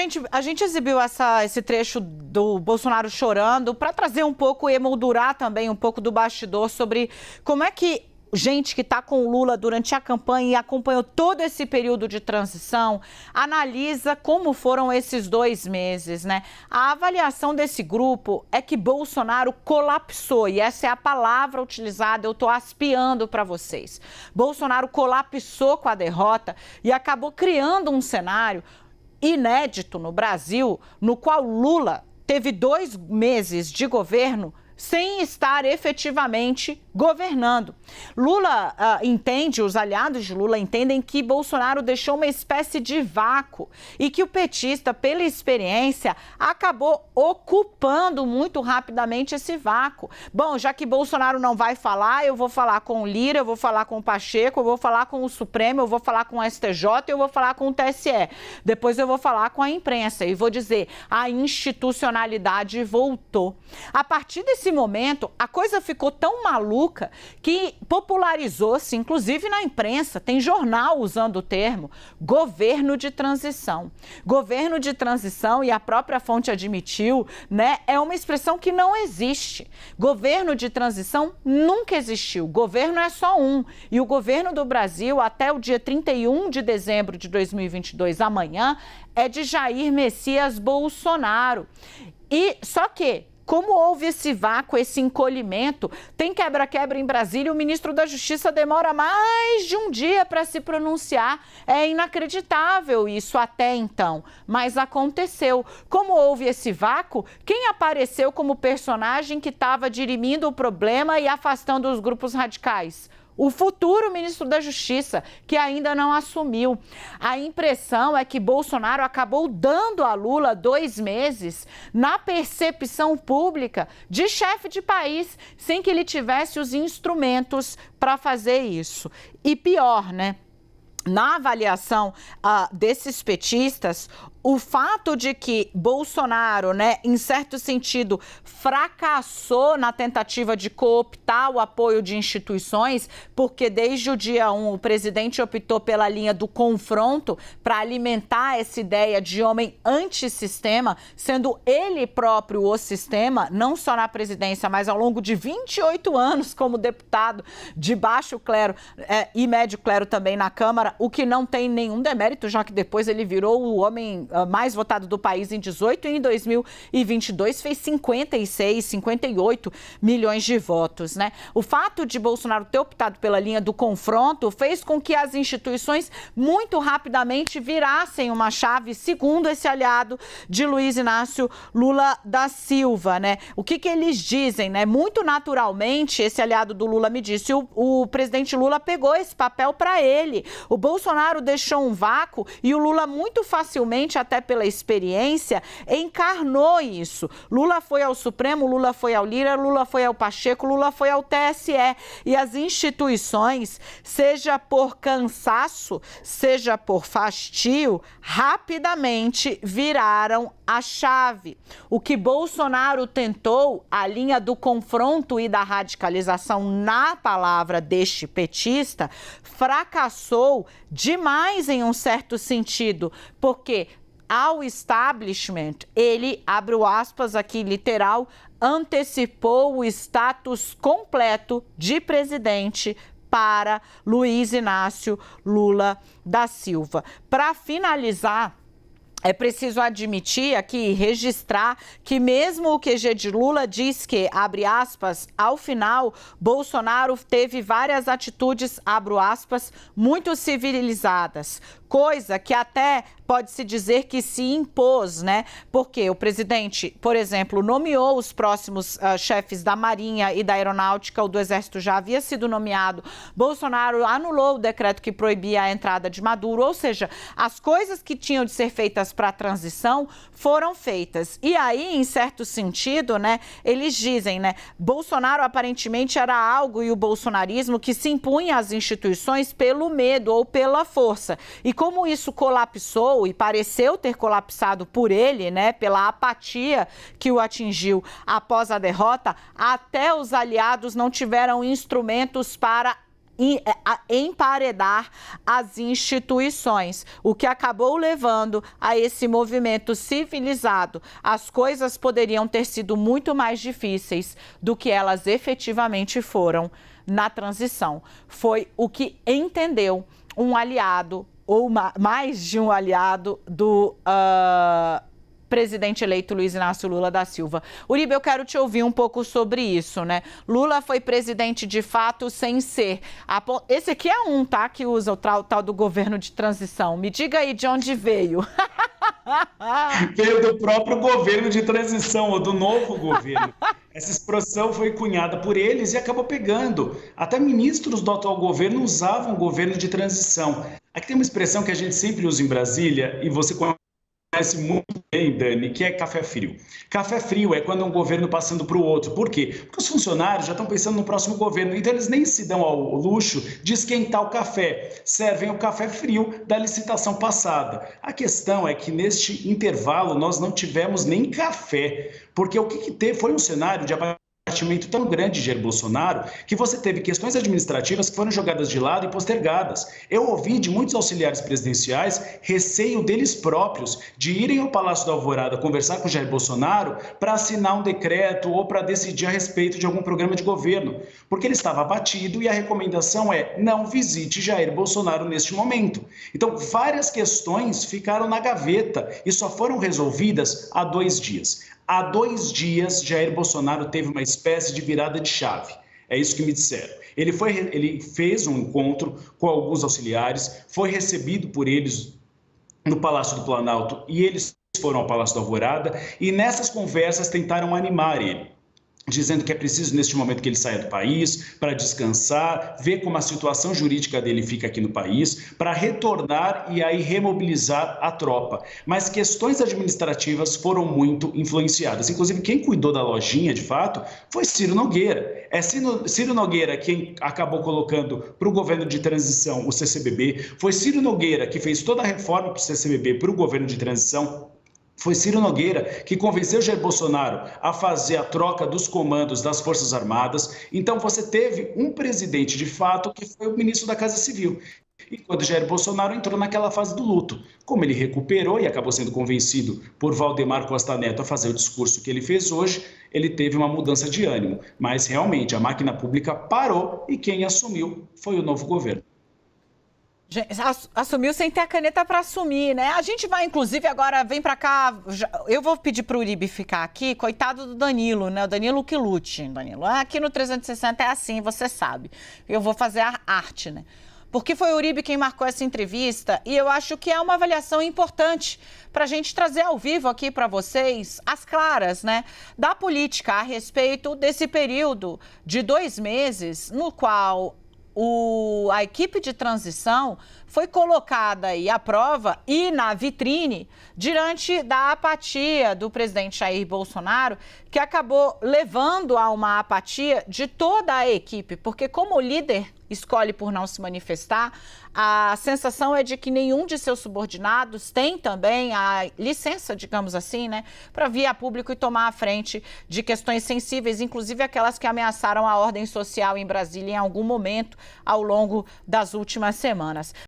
Gente, a gente exibiu esse trecho do Bolsonaro chorando para trazer um pouco e emoldurar também um pouco do bastidor sobre como é que gente que está com o Lula durante a campanha e acompanhou todo esse período de transição, analisa como foram esses 2 meses, né? A avaliação desse grupo é que Bolsonaro colapsou, e essa é a palavra utilizada, eu estou aspeando para vocês. Bolsonaro colapsou com a derrota e acabou criando um cenário inédito no Brasil, no qual Lula teve 2 meses de governo sem estar efetivamente governando. Lula entende, os aliados de Lula entendem que Bolsonaro deixou uma espécie de vácuo e que o petista, pela experiência, acabou ocupando muito rapidamente esse vácuo. Bom, já que Bolsonaro não vai falar, eu vou falar com o Lira, eu vou falar com o Pacheco, eu vou falar com o Supremo, eu vou falar com o STJ, eu vou falar com o TSE. Depois eu vou falar com a imprensa e vou dizer, a institucionalidade voltou. A partir desse momento, a coisa ficou tão maluca que popularizou-se, inclusive na imprensa, tem jornal usando o termo governo de transição. Governo de transição, e a própria fonte admitiu, né, é uma expressão que não existe. Governo de transição nunca existiu. Governo é só um. E o governo do Brasil, até o dia 31 de dezembro de 2022, amanhã, é de Jair Messias Bolsonaro. E só que, como houve esse vácuo, esse encolhimento, tem quebra-quebra em Brasília, o ministro da Justiça demora mais de um dia para se pronunciar. É inacreditável isso até então, mas aconteceu. Como houve esse vácuo, quem apareceu como personagem que estava dirimindo o problema e afastando os grupos radicais? O futuro ministro da Justiça, que ainda não assumiu. A impressão é que Bolsonaro acabou dando a Lula 2 meses na percepção pública de chefe de país, sem que ele tivesse os instrumentos para fazer isso. E pior, né? Na avaliação desses petistas, o fato de que Bolsonaro, né, em certo sentido, fracassou na tentativa de cooptar o apoio de instituições, porque desde o dia 1 o presidente optou pela linha do confronto para alimentar essa ideia de homem antissistema, sendo ele próprio o sistema, não só na presidência, mas ao longo de 28 anos como deputado de baixo clero e médio clero também na Câmara, o que não tem nenhum demérito, já que depois ele virou o homem mais votado do país em 18 e em 2022 fez 56, 58 milhões de votos, né? O fato de Bolsonaro ter optado pela linha do confronto fez com que as instituições muito rapidamente virassem uma chave, segundo esse aliado de Luiz Inácio Lula da Silva, né? O que eles dizem, né? Muito naturalmente, esse aliado do Lula me disse, o presidente Lula pegou esse papel para ele. O Bolsonaro deixou um vácuo e o Lula muito facilmente, até pela experiência, encarnou isso. Lula foi ao Supremo, Lula foi ao Lira, Lula foi ao Pacheco, Lula foi ao TSE. E as instituições, seja por cansaço, seja por fastio, rapidamente viraram a chave. O que Bolsonaro tentou, a linha do confronto e da radicalização na palavra deste petista, fracassou demais em um certo sentido, porque ao establishment, ele, abre o aspas aqui literal, antecipou o status completo de presidente para Luiz Inácio Lula da Silva. Para finalizar, é preciso admitir aqui, registrar, que mesmo o QG de Lula diz que, abre aspas, ao final, Bolsonaro teve várias atitudes, abro aspas, muito civilizadas, coisa que até pode-se dizer que se impôs, né? Porque o presidente, por exemplo, nomeou os próximos chefes da Marinha e da Aeronáutica, o do Exército já havia sido nomeado, Bolsonaro anulou o decreto que proibia a entrada de Maduro, ou seja, as coisas que tinham de ser feitas para a transição foram feitas. E aí, em certo sentido, né, eles dizem, né, Bolsonaro aparentemente era algo, e o bolsonarismo, que se impunha às instituições pelo medo ou pela força. E como isso colapsou, e pareceu ter colapsado por ele, né, pela apatia que o atingiu após a derrota, até os aliados não tiveram instrumentos para emparedar as instituições, o que acabou levando a esse movimento civilizado. As coisas poderiam ter sido muito mais difíceis do que elas efetivamente foram na transição. Foi o que entendeu um aliado, ou mais de um aliado, do presidente eleito Luiz Inácio Lula da Silva. Uribe, eu quero te ouvir um pouco sobre isso, né? Lula foi presidente de fato sem ser... Esse aqui é um, tá? Que usa o tal do governo de transição. Me diga aí de onde veio. Veio do próprio governo de transição, ou do novo governo. Essa expressão foi cunhada por eles e acabou pegando. Até ministros do atual governo usavam o governo de transição. Aqui tem uma expressão que a gente sempre usa em Brasília, e você conhece muito bem, Dani, que é café frio. Café frio é quando um governo passando para o outro. Por quê? Porque os funcionários já estão pensando no próximo governo, então eles nem se dão ao luxo de esquentar o café. Servem o café frio da licitação passada. A questão é que neste intervalo nós não tivemos nem café, porque o que teve foi um cenário de abatimento tão grande de Jair Bolsonaro que você teve questões administrativas que foram jogadas de lado e postergadas. Eu ouvi de muitos auxiliares presidenciais receio deles próprios de irem ao Palácio da Alvorada conversar com Jair Bolsonaro para assinar um decreto ou para decidir a respeito de algum programa de governo, porque ele estava abatido e a recomendação é: não visite Jair Bolsonaro neste momento. Então, várias questões ficaram na gaveta e só foram resolvidas há 2 dias. Há 2 dias, Jair Bolsonaro teve uma espécie de virada de chave. É isso que me disseram. Ele fez um encontro com alguns auxiliares, foi recebido por eles no Palácio do Planalto e eles foram ao Palácio da Alvorada e nessas conversas tentaram animar ele, dizendo que é preciso, neste momento, que ele saia do país para descansar, ver como a situação jurídica dele fica aqui no país, para retornar e aí remobilizar a tropa. Mas questões administrativas foram muito influenciadas. Inclusive, quem cuidou da lojinha, de fato, foi Ciro Nogueira. É Ciro Nogueira quem acabou colocando para o governo de transição o CCBB. Foi Ciro Nogueira que fez toda a reforma para o CCBB para o governo de transição. Foi Ciro Nogueira que convenceu Jair Bolsonaro a fazer a troca dos comandos das Forças Armadas. Então você teve um presidente de fato que foi o ministro da Casa Civil. Enquanto Jair Bolsonaro entrou naquela fase do luto. Como ele recuperou e acabou sendo convencido por Valdemar Costa Neto a fazer o discurso que ele fez hoje, ele teve uma mudança de ânimo. Mas realmente a máquina pública parou e quem assumiu foi o novo governo. Assumiu sem ter a caneta para assumir, né? A gente vai, inclusive, agora, vem para cá. Eu vou pedir para o Uribe ficar aqui, coitado do Danilo, né? O Danilo que lute, Danilo. Aqui no 360 é assim, você sabe. Eu vou fazer a arte, né? Porque foi o Uribe quem marcou essa entrevista e eu acho que é uma avaliação importante para a gente trazer ao vivo aqui para vocês as claras, né? Da política a respeito desse período de 2 meses no qual a equipe de transição foi colocada aí à prova e na vitrine diante da apatia do presidente Jair Bolsonaro, que acabou levando a uma apatia de toda a equipe, porque como o líder escolhe por não se manifestar, a sensação é de que nenhum de seus subordinados tem também a licença, digamos assim, né, para vir a público e tomar a frente de questões sensíveis, inclusive aquelas que ameaçaram a ordem social em Brasília em algum momento ao longo das últimas semanas.